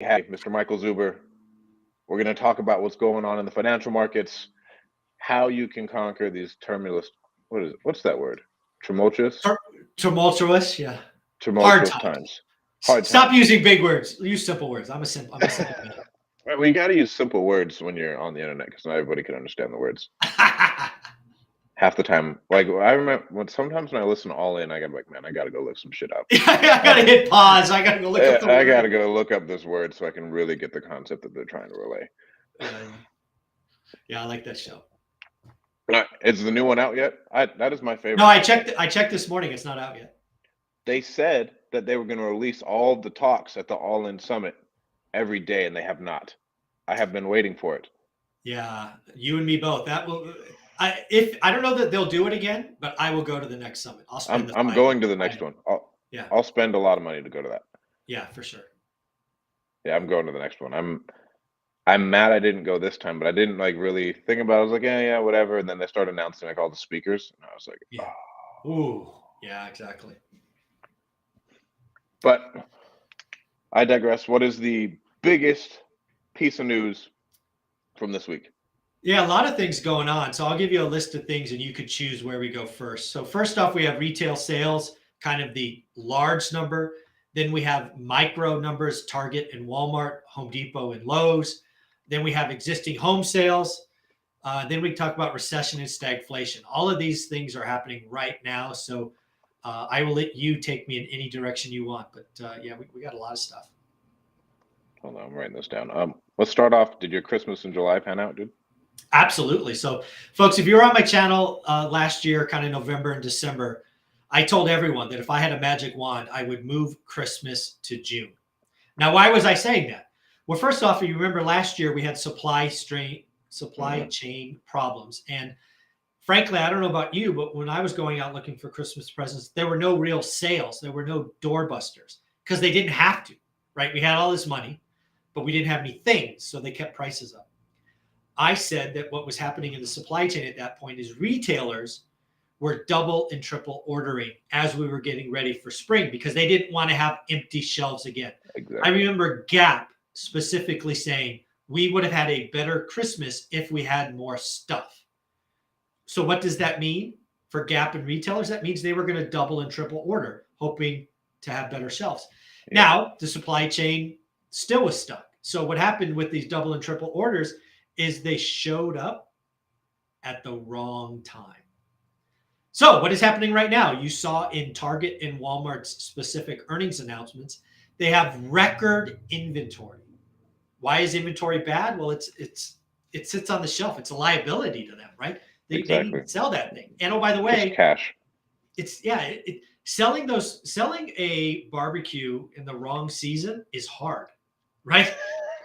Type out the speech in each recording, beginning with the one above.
Hey, Mr. Michael Zuber. We're going to talk about what's going on in the financial markets, how you can conquer these tumultuous, what's that word? Tumultuous? Tur- Tumultuous, yeah. Hard Tumultuous times. times. Hard Stop times. using big words. Use simple words. I'm a simple Right, well, you got to use simple words when you're on the internet because not everybody can understand the words. man. Half the time, like I remember sometimes when I listen to All In, I got like, man, I got to go look some shit up. I gotta hit pause. I gotta go look up the I got to word. go look up this word so I can really get the concept that they're trying to relay. Yeah, I like that show. Is the new one out yet? That is my favorite. No, I checked. I checked this morning. It's not out yet. They said that they were going to release all of the talks at the All In Summit every day, and they have not. I have been waiting for it. Yeah, you and me both. That will. I don't know that they'll do it again, but I will go to the next summit. I'll spend the I'm five. going to the next one. Yeah, I'll spend a lot of money to go to that. yeah, for sure. Yeah, I'm going to the next one. I'm mad I didn't go this time, but I didn't like really think about it. I was like, yeah, whatever. And then they started announcing like all the speakers, and I was like, Yeah. oh. Ooh. Yeah. Exactly. But I digress. What is the biggest piece of news from this week? Yeah, a lot of things going on. So I'll give you a list of things and you could choose where we go first. So, first off, we have retail sales, kind of the large number. Then we have micro numbers, Target and Walmart, Home Depot and Lowe's. Then we have existing home sales. Then we talk about recession and stagflation. All of these things are happening right now. So I will let you take me in any direction you want. But yeah, we got a lot of stuff. Hold on, I'm writing this down. Let's start off. Did your Christmas in July pan out, dude? Absolutely. So, folks, if you were on my channel last year, kind of November and December, I told everyone that if I had a magic wand, I would move Christmas to June. Now, why was I saying that? Well, first off, you remember last year we had supply chain problems. And frankly, I don't know about you, but when I was going out looking for Christmas presents, there were no real sales. There were no doorbusters because they didn't have to, right? We had all this money, but we didn't have any things. So they kept prices up. I said that what was happening in the supply chain at that point is retailers were double and triple ordering as we were getting ready for spring because they didn't want to have empty shelves again. I Exactly. remember Gap specifically saying we would have had a better Christmas if we had more stuff. So what does that mean for Gap and retailers? That means they were going to double and triple order, hoping to have better shelves. Yeah. Now the supply chain still was stuck. So what happened with these double and triple orders is they showed up at the wrong time. So what is happening right now? You saw in Target and Walmart's specific earnings announcements, they have record inventory. Why is inventory bad? Well, it sits on the shelf. It's a liability to them, right? They need Exactly. to sell that thing. And oh, by the Just way, cash. it's selling a barbecue in the wrong season is hard, right?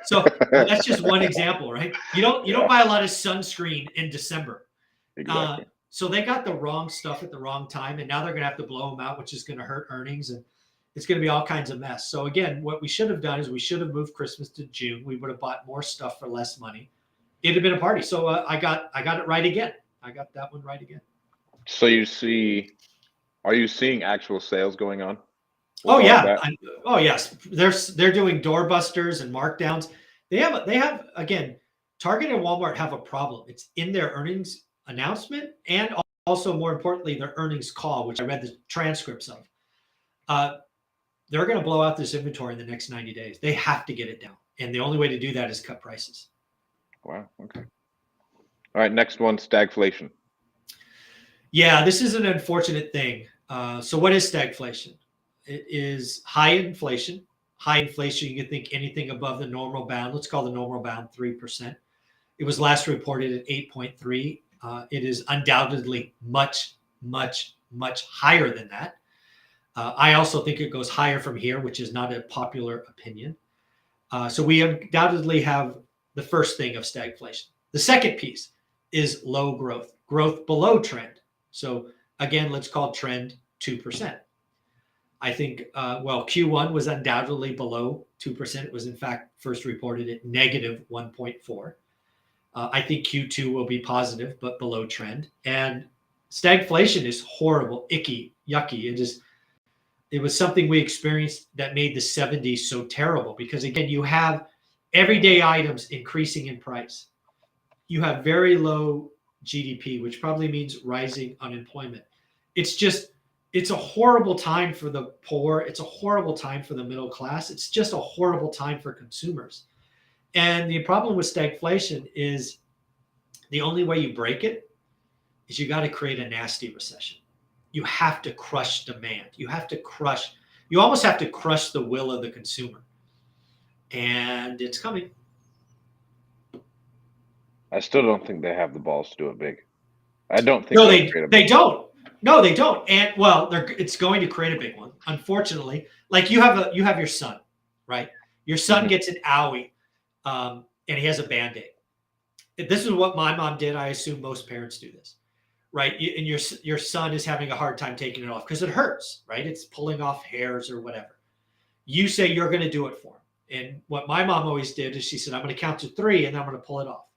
So that's just one example, right? You don't Yeah, buy a lot of sunscreen in December. exactly. So they got the wrong stuff at the wrong time, and now they're going to have to blow them out, which is going to hurt earnings, and it's going to be all kinds of mess. So again, what we should have done is we should have moved Christmas to June. We would have bought more stuff for less money. It'd have been a party. So I got it right again. I got that one right again. So are you seeing actual sales going on with Oh all of yeah. that? Oh yes. They're doing doorbusters and markdowns. They have again, Target and Walmart have a problem. It's in their earnings announcement and also more importantly their earnings call, which I read the transcripts of. They're going to blow out this inventory in the next 90 days. They have to get it down, and the only way to do that is cut prices. Wow. Okay. All right. Next one, stagflation. Yeah, this is an unfortunate thing. So what is stagflation? It is high inflation. High inflation, you can think anything above the normal bound. Let's call the normal bound 3%. It was last reported at 8.3. It is undoubtedly much, much, much higher than that. I also think it goes higher from here, which is not a popular opinion. So we undoubtedly have the first thing of stagflation. The second piece is low growth, growth below trend. So again, let's call trend 2%. I think, Q1 was undoubtedly below 2%. It was, in fact, first reported at negative 1.4. I think Q2 will be positive, but below trend. And stagflation is horrible, icky, yucky. It was something we experienced that made the 70s so terrible because, again, you have everyday items increasing in price. You have very low GDP, which probably means rising unemployment. It's a horrible time for the poor. It's a horrible time for the middle class. It's just a horrible time for consumers. And the problem with stagflation is the only way you break it is you got to create a nasty recession. You have to crush demand. You almost have to crush the will of the consumer. And it's coming. I still don't think they have the balls to do it big. I don't think No, they don't. No, they don't. And well, it's going to create a big one. Unfortunately, like you have your son, right? Your son gets an owie, and he has a Band-Aid. This is what my mom did. I assume most parents do this, right? And your son is having a hard time taking it off because it hurts, right? It's pulling off hairs or whatever. You say you're going to do it for him. And what my mom always did is she said, I'm going to count to 3 and then I'm going to pull it off.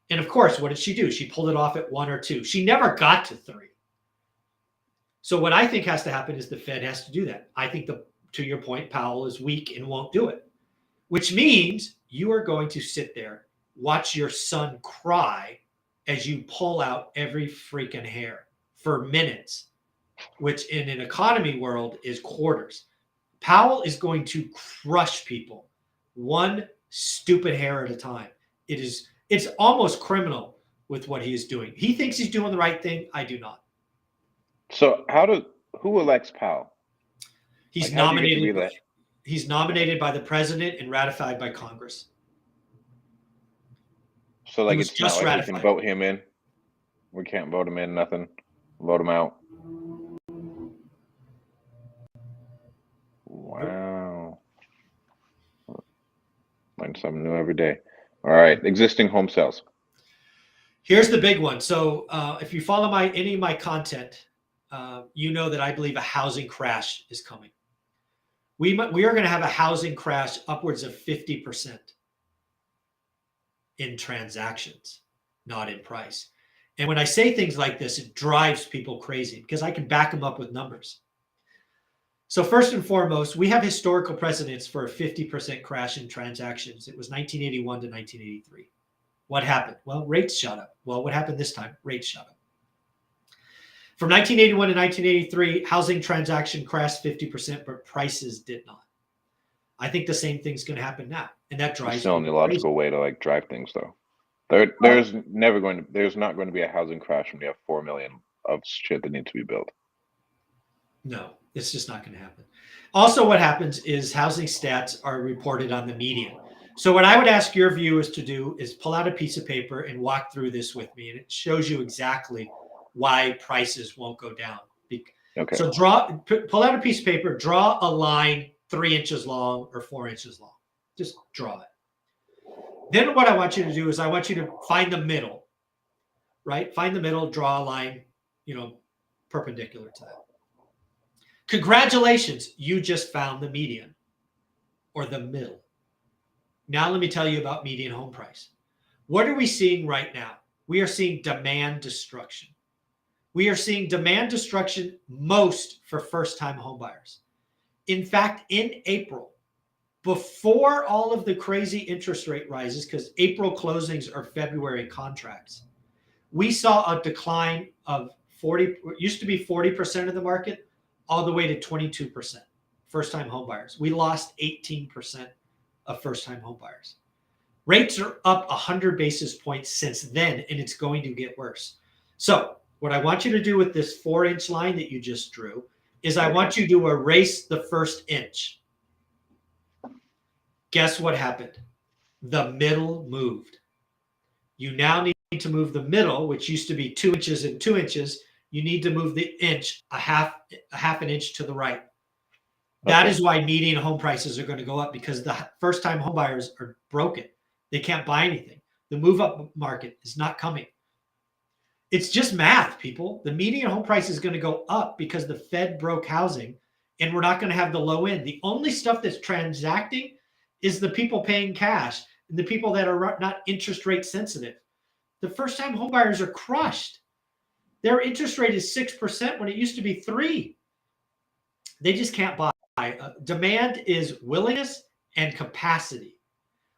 And of course, what did she do? She pulled it off at 1 or 2. She never got to 3. So what I think has to happen is the Fed has to do that. I think to your point, Powell is weak and won't do it, which means you are going to sit there, watch your son cry as you pull out every freaking hair for minutes, which in an economy world is quarters. Powell is going to crush people one stupid hair at a time. It's almost criminal with what he is doing. He thinks he's doing the right thing. I do not. So who elects Powell? He's nominated. He's nominated by the president and ratified by Congress. So like it's not like we can vote him in. We can't vote him in, nothing. Vote him out. Wow. Learn something new every day. All right, existing home sales. Here's the big one. So if you follow any of my content, you know that I believe a housing crash is coming. We are going to have a housing crash upwards of 50% in transactions, not in price. And when I say things like this, it drives people crazy because I can back them up with numbers. So first and foremost, we have historical precedents for a 50% crash in transactions. It was 1981 to 1983. What happened? Well, rates shot up. Well, what happened this time? Rates shot up. From 1981 to 1983, housing transaction crashed 50%, but prices did not. I think the same thing's going to happen now, and that drives. It's still an illogical way to like drive things, though. There's not going to be a housing crash when you have 4 million of shit that needs to be built. No, it's just not going to happen. Also, what happens is housing stats are reported on the median. So what I would ask your viewers to do is pull out a piece of paper and walk through this with me, and it shows you exactly why prices won't go down. Okay. So pull out a piece of paper, draw a line 3 inches long or 4 inches long. Just draw it. Then what I want you to do is I want you to find the middle, right? Find the middle, draw a line, perpendicular to that. Congratulations, you just found the median or the middle. Now let me tell you about median home price. What are we seeing right now? We are seeing demand destruction. We are seeing demand destruction most for first-time homebuyers. In fact, in April, before all of the crazy interest rate rises, because April closings are February contracts, we saw a decline of 40, used to be 40% of the market, all the way to 22% first-time homebuyers. We lost 18% of first-time homebuyers. Rates are up 100 basis points since then, and it's going to get worse. So what I want you to do with this 4-inch line that you just drew is I want you to erase the first inch. Guess what happened? The middle moved. You now need to move the middle, which used to be 2 inches and 2 inches. You need to move the inch a half an inch to the right. That is why median home prices are going to go up, because the first-time home buyers are broken. They can't buy anything. The move-up market is not coming. It's just math, people. The median home price is going to go up because the Fed broke housing, and we're not going to have the low end. The only stuff that's transacting is the people paying cash and the people that are not interest rate sensitive. The first-time home buyers are crushed. Their interest rate is 6% when it used to be 3%. They just can't buy. Demand is willingness and capacity.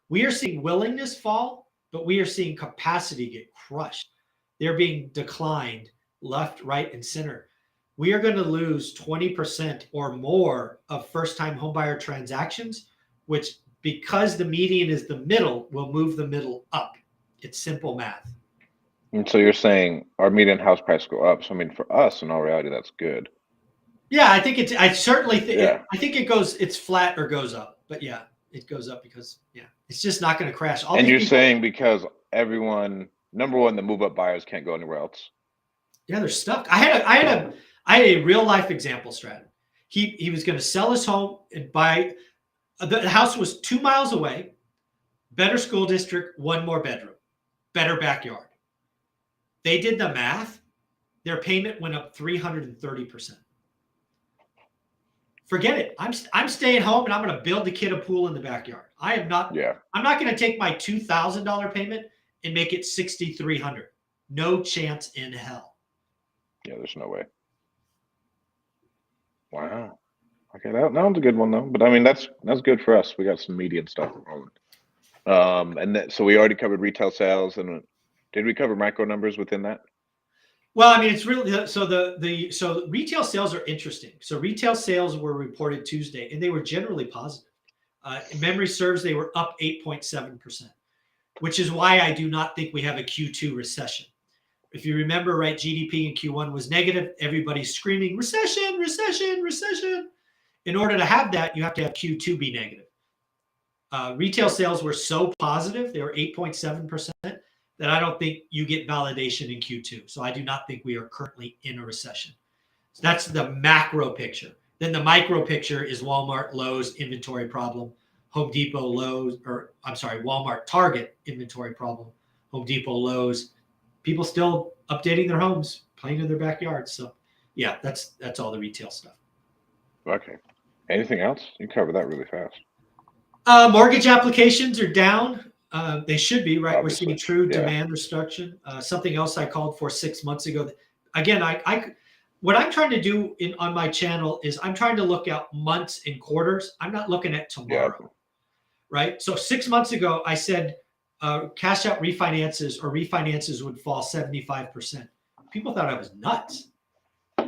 We are seeing willingness fall, but we are seeing capacity get crushed. They're being declined left, right, and center. We are going to lose 20% or more of first-time homebuyer transactions, which, because the median is the middle, will move the middle up. It's simple math. And so you're saying our median house price go up. So I mean, for us, in all reality, that's good. Yeah, I think it's. I certainly think. Yeah. I think it goes. It's flat or goes up. But yeah, it goes up because it's just not going to crash. And you're saying because everyone, number one, the move up buyers can't go anywhere else. Yeah, they're stuck. I had a real life example, Stratton. He was going to sell his home and buy. The house was 2 miles away, better school district, one more bedroom, better backyard. They did the math. Their payment went up 330%. Forget it. I'm staying home and I'm going to build the kid a pool in the backyard. I am not. Yeah. I'm not going to take my $2,000 payment and make it $6,300. No chance in hell. Yeah, there's no way. Wow. Okay, that one's a good one though. But I mean, that's good for us. We got some median stuff rolling. And so we already covered retail sales, and did we cover micro numbers within that? Well, I mean, it's really so retail sales are interesting. So retail sales were reported Tuesday, and they were generally positive. Memory serves, they were up 8.7%, which is why I do not think we have a Q2 recession. If you remember, right, GDP in Q1 was negative. Everybody's screaming, recession, recession, recession. In order to have that, you have to have Q2 be negative. Retail sales were so positive, they were 8.7%, that I don't think you get validation in Q2. So I do not think we are currently in a recession. So that's the macro picture. Then the micro picture is Walmart, Lowe's inventory problem, Home Depot, Lowe's, or I'm sorry, Walmart, Target inventory problem, Home Depot, Lowe's. People still updating their homes, playing in their backyards. So yeah, that's all the retail stuff. Okay. Anything else? You covered that really fast. Mortgage applications are down. They should be, right? Obviously, we're seeing true demand restriction. Something else I called for 6 months ago. Again, what I'm trying to do on my channel is I'm trying to look at months and quarters. I'm not looking at tomorrow, right? So 6 months ago, I said cash out refinances would fall 75%. People thought I was nuts.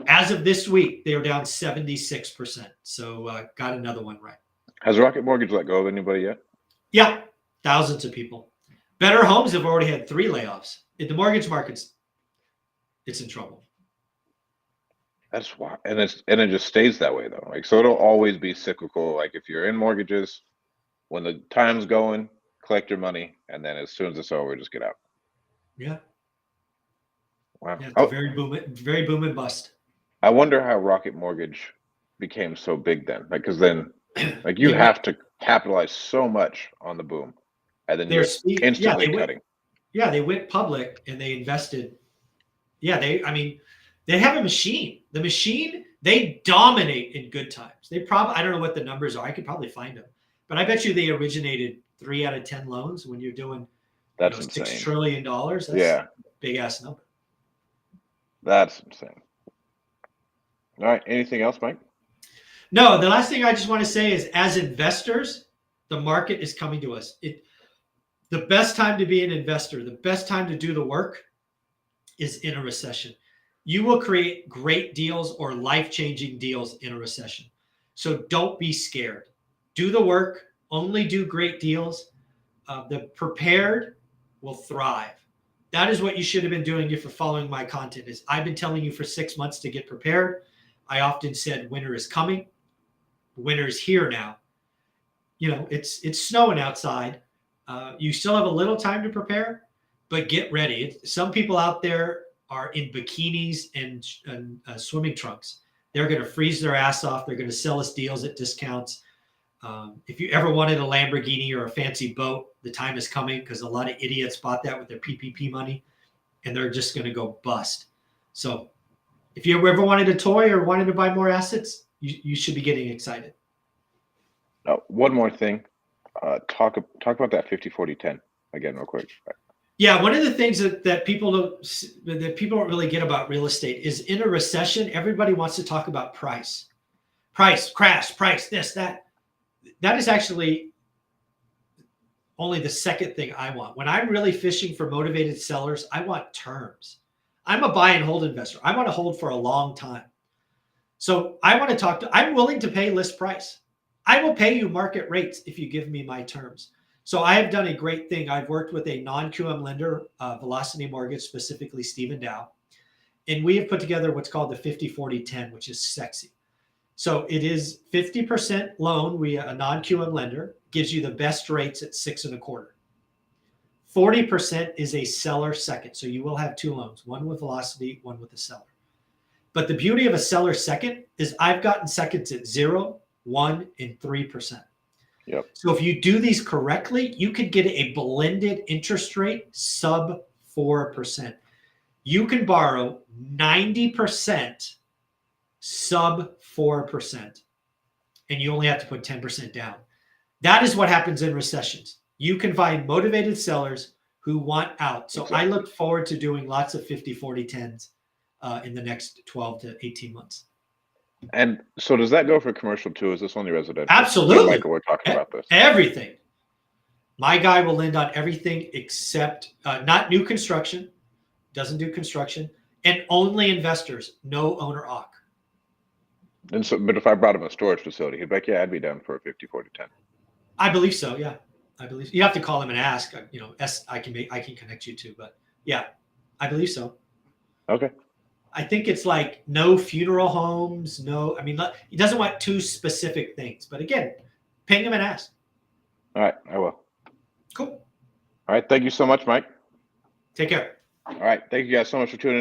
As of this week, they are down 76%. So got another one right. Has Rocket Mortgage let go of anybody yet? Yeah, thousands of people. Better Homes have already had 3 layoffs. In the mortgage markets, it's in trouble. That's why, and it just stays that way though. Like, so it'll always be cyclical. Like if you're in mortgages, when the time's going, collect your money, and then as soon as it's over, just get out. Yeah. Wow. Yeah, very boom and bust. I wonder how Rocket Mortgage became so big then. Like, because then, like, you have to capitalize so much on the boom, and then you're instantly cutting. They went public and they invested. Yeah, they have a machine. The machine, they dominate in good times. They probably, I don't know what the numbers are. I could probably find them, but I bet you they originated 3 out of 10 loans when you're doing that's insane. $6 trillion. That's a big ass number. That's insane. All right. Anything else, Mike? No, the last thing I just want to say is, as investors, the market is coming to us. The best time to be an investor, the best time to do the work is in a recession. You will create great deals or life-changing deals in a recession. So don't be scared. Do the work. Only do great deals. The prepared will thrive. That is what you should have been doing if you're following my content. Is I've been telling you for 6 months to get prepared. I often said winter is coming. Winter is here now. It's snowing outside. You still have a little time to prepare, but get ready. Some people out there are in bikinis and swimming trunks. They're going to freeze their ass off. They're going to sell us deals at discounts. If you ever wanted a Lamborghini or a fancy boat, the time is coming, because a lot of idiots bought that with their PPP money, and they're just going to go bust. So if you ever wanted a toy or wanted to buy more assets, you should be getting excited. One more thing. Talk about that 50-40-10 again real quick. Yeah, one of the things that people don't really get about real estate is, in a recession, everybody wants to talk about price, price, crash, price, this, that. That is actually only the second thing I want. When I'm really fishing for motivated sellers, I want terms. I'm a buy and hold investor. I want to hold for a long time. So I want to I'm willing to pay list price. I will pay you market rates if you give me my terms. So I have done a great thing. I've worked with a non-QM lender, Velocity Mortgage, specifically Stephen Dow. And we have put together what's called the 50-40-10, which is sexy. So it is 50% loan. A non-QM lender gives you the best rates at 6.25. 40% is a seller second. So you will have two loans, one with Velocity, one with the seller. But the beauty of a seller second is I've gotten seconds at 0, 1, and 3%. Yep. So if you do these correctly, you could get a blended interest rate sub 4%. You can borrow 90% sub 4%, and you only have to put 10% down. That is what happens in recessions. You can find motivated sellers who want out. So exactly. I look forward to doing lots of 50-40-10s in the next 12 to 18 months. And so does that go for commercial too? Is this only residential? Absolutely. Michael, we're talking about this. Everything. My guy will lend on everything except not new construction, doesn't do construction, and only investors, no owner occ. And so, but if I brought him a storage facility, he'd be like, yeah, I'd be down for a 50-40-10. I believe so. Yeah. I believe you have to call him and ask, I can connect you to, but yeah, I believe so. Okay. I think it's like no funeral homes, he doesn't want two specific things, but again, ping him and ask. All right. I will. Cool. All right. Thank you so much, Mike. Take care. All right. Thank you guys so much for tuning in.